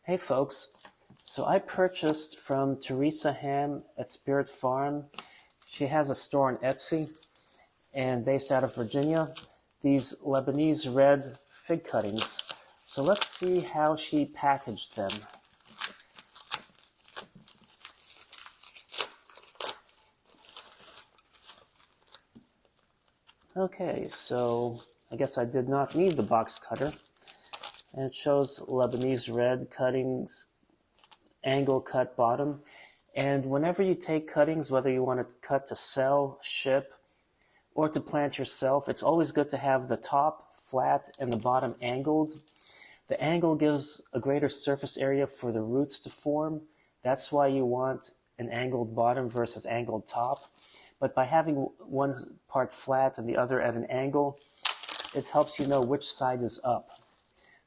Hey folks, so I purchased from Teresa Ham at Spirit Farm. She has a store on Etsy and based out of Virginia, these Lebanese red fig cuttings. So let's see how she packaged them. Okay, so I guess I did not need the box cutter. And it shows Lebanese red cuttings, angle cut bottom. And whenever you take cuttings, whether you want to cut to sell, ship, or to plant yourself, it's always good to have the top flat and the bottom angled. The angle gives a greater surface area for the roots to form. That's why you want an angled bottom versus angled top. But by having one part flat and the other at an angle, it helps you know which side is up.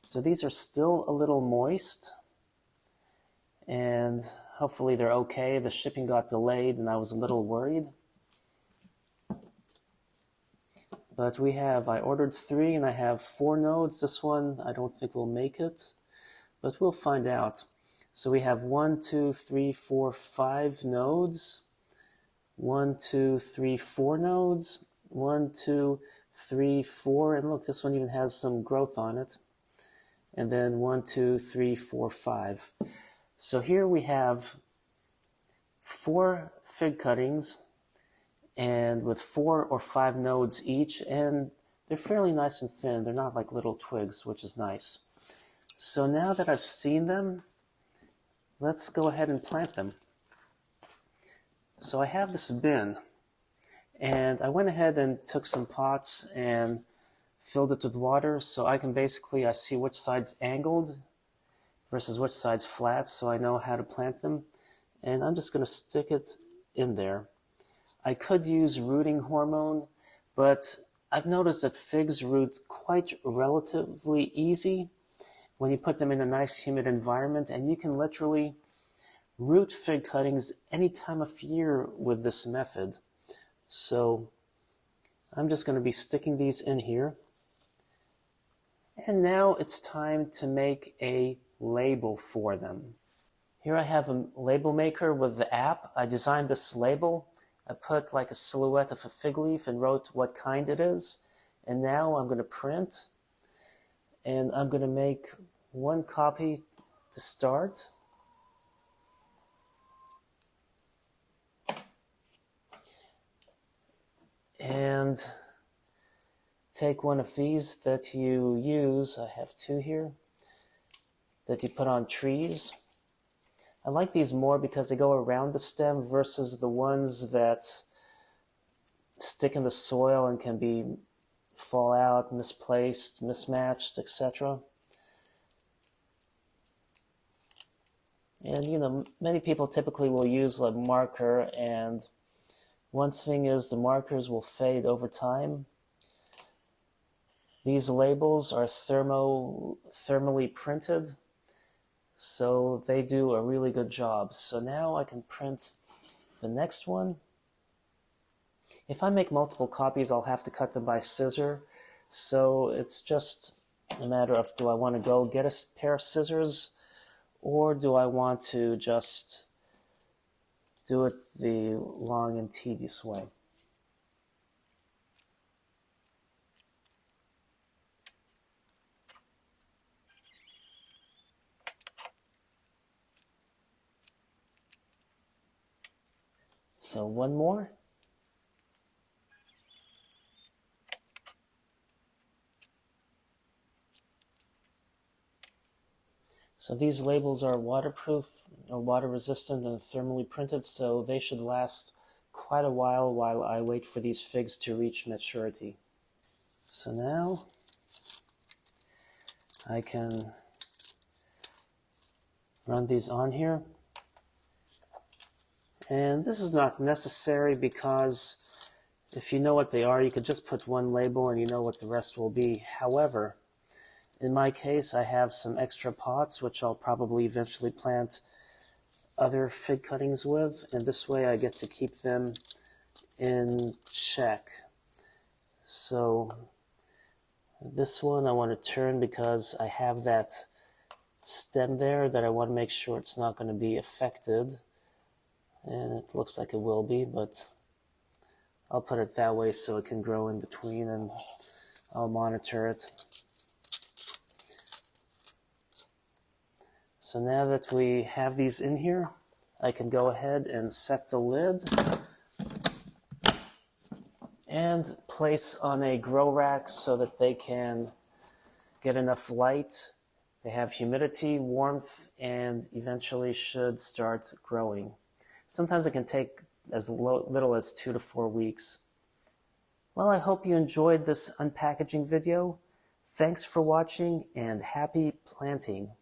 So these are still a little moist, and hopefully they're okay. The shipping got delayed and I was a little worried. But I ordered 3 and I have 4 nodes. This one I don't think will make it, but we'll find out. So we have 1, 2, 3, 4, 5 nodes. 1, 2, 3, 4 nodes. 1, 2, 3, 4, and look, this one even has some growth on it. And then 1, 2, 3, 4, 5. So here we have 4 fig cuttings, and with 4 or 5 nodes each, and they're fairly nice and thin. They're not like little twigs, which is nice. So now that I've seen them, let's go ahead and plant them. So I have this bin, and I went ahead and took some pots and filled it with water, so I can I see which side's angled versus which side's flat, so I know how to plant them. And I'm just going to stick it in there. I could use rooting hormone, but I've noticed that figs root quite relatively easy when you put them in a nice humid environment, and you can literally root fig cuttings any time of year with this method. So I'm just going to be sticking these in here. And now it's time to make a label for them. Here I have a label maker with the app. I designed this label. I put like a silhouette of a fig leaf and wrote what kind it is. And now I'm going to print. And I'm going to make 1 copy to start. And take one of these that you use, I have 2 here, that you put on trees. I like these more because they go around the stem versus the ones that stick in the soil and can fall out, misplaced, mismatched, etc. And many people typically will use a marker, and one thing is the markers will fade over time. These labels are thermally printed, so they do a really good job. So now I can print the next one. If I make multiple copies, I'll have to cut them by scissor. So it's just a matter of, do I want to go get a pair of scissors, or do I want to just do it the long and tedious way? So 1 more. So these labels are waterproof or water resistant and thermally printed, so they should last quite a while I wait for these figs to reach maturity. So now I can run these on here. And this is not necessary because if you know what they are, you could just put 1 label and you know what the rest will be. However, in my case, I have some extra pots, which I'll probably eventually plant other fig cuttings with, and this way I get to keep them in check. So this one I want to turn because I have that stem there that I want to make sure it's not going to be affected. And it looks like it will be, but I'll put it that way so it can grow in between, and I'll monitor it. So now that we have these in here, I can go ahead and set the lid and place on a grow rack so that they can get enough light. They have humidity, warmth, and eventually should start growing. Sometimes it can take as little as 2 to 4 weeks. Well, I hope you enjoyed this unpackaging video. Thanks for watching and happy planting.